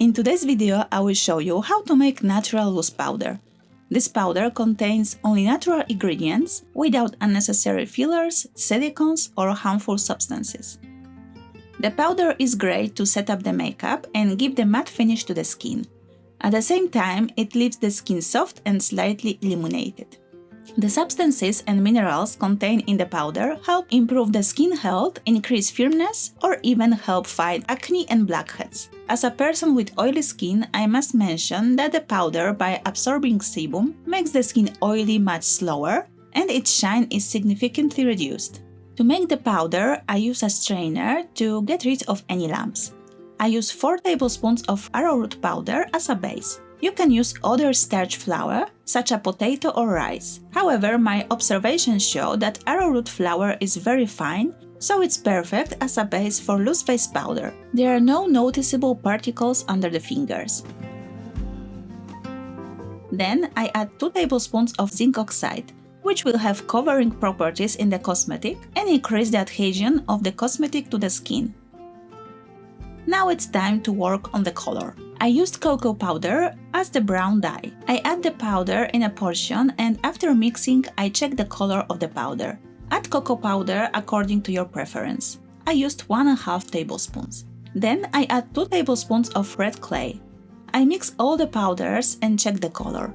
In today's video, I will show you how to make natural loose powder. This powder contains only natural ingredients without unnecessary fillers, silicones or harmful substances. The powder is great to set up the makeup and give the matte finish to the skin. At the same time, it leaves the skin soft and slightly illuminated. The substances and minerals contained in the powder help improve the skin health, increase firmness, or even help fight acne and blackheads. As a person with oily skin, I must mention that the powder, by absorbing sebum, makes the skin oily much slower, and its shine is significantly reduced. To make the powder, I use a strainer to get rid of any lumps. I use 4 tablespoons of arrowroot powder as a base. You can use other starch flour, such as potato or rice. However, my observations show that arrowroot flour is very fine, so it's perfect as a base for loose face powder. There are no noticeable particles under the fingers. Then I add 2 tablespoons of zinc oxide, which will have covering properties in the cosmetic and increase the adhesion of the cosmetic to the skin. Now it's time to work on the color. I used cocoa powder as the brown dye. I add the powder in a portion and after mixing I check the color of the powder. Add cocoa powder according to your preference. I used 1.5 tablespoons. Then I add 2 tablespoons of red clay. I mix all the powders and check the color.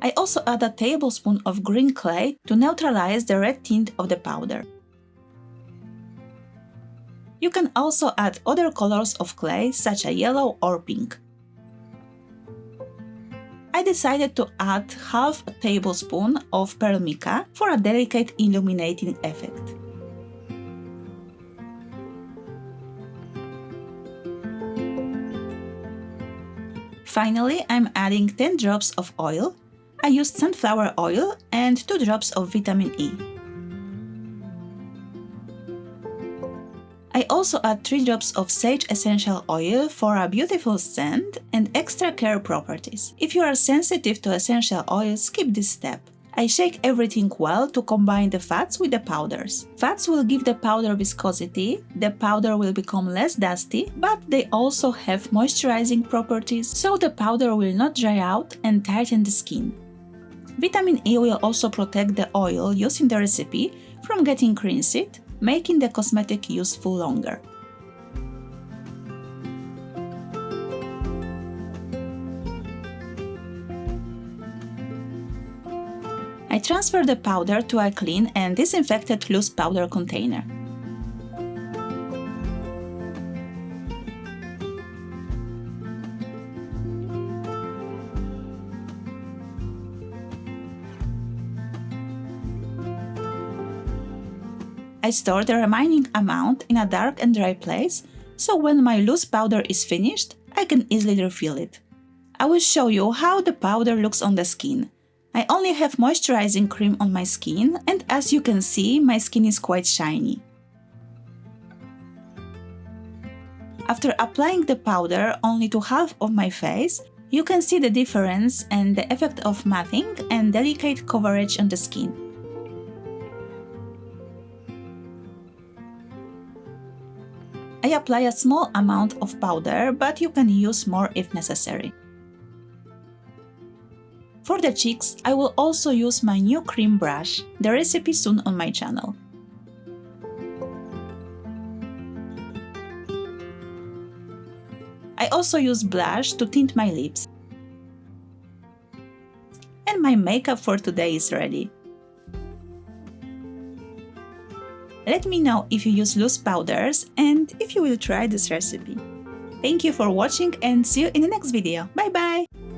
I also add a tablespoon of green clay to neutralize the red tint of the powder. You can also add other colors of clay, such as yellow or pink. I decided to add 1/2 tablespoon of pearl mica for a delicate illuminating effect. Finally, I'm adding 10 drops of oil. I used sunflower oil and 2 drops of vitamin E. I also add 3 drops of sage essential oil for a beautiful scent and extra care properties. If you are sensitive to essential oils, skip this step. I shake everything well to combine the fats with the powders. Fats will give the powder viscosity, the powder will become less dusty, but they also have moisturizing properties, so the powder will not dry out and tighten the skin. Vitamin E will also protect the oil used in the recipe from getting rinsed, making the cosmetic useful longer. I transfer the powder to a clean and disinfected loose powder container. I store the remaining amount in a dark and dry place, so when my loose powder is finished, I can easily refill it. I will show you how the powder looks on the skin. I only have moisturizing cream on my skin, and as you can see, my skin is quite shiny. After applying the powder only to half of my face, you can see the difference and the effect of matting and delicate coverage on the skin. I apply a small amount of powder, but you can use more if necessary. For the cheeks, I will also use my new cream brush, the recipe soon on my channel. I also use blush to tint my lips. And my makeup for today is ready. Let me know if you use loose powders and if you will try this recipe. Thank you for watching and see you in the next video. Bye bye!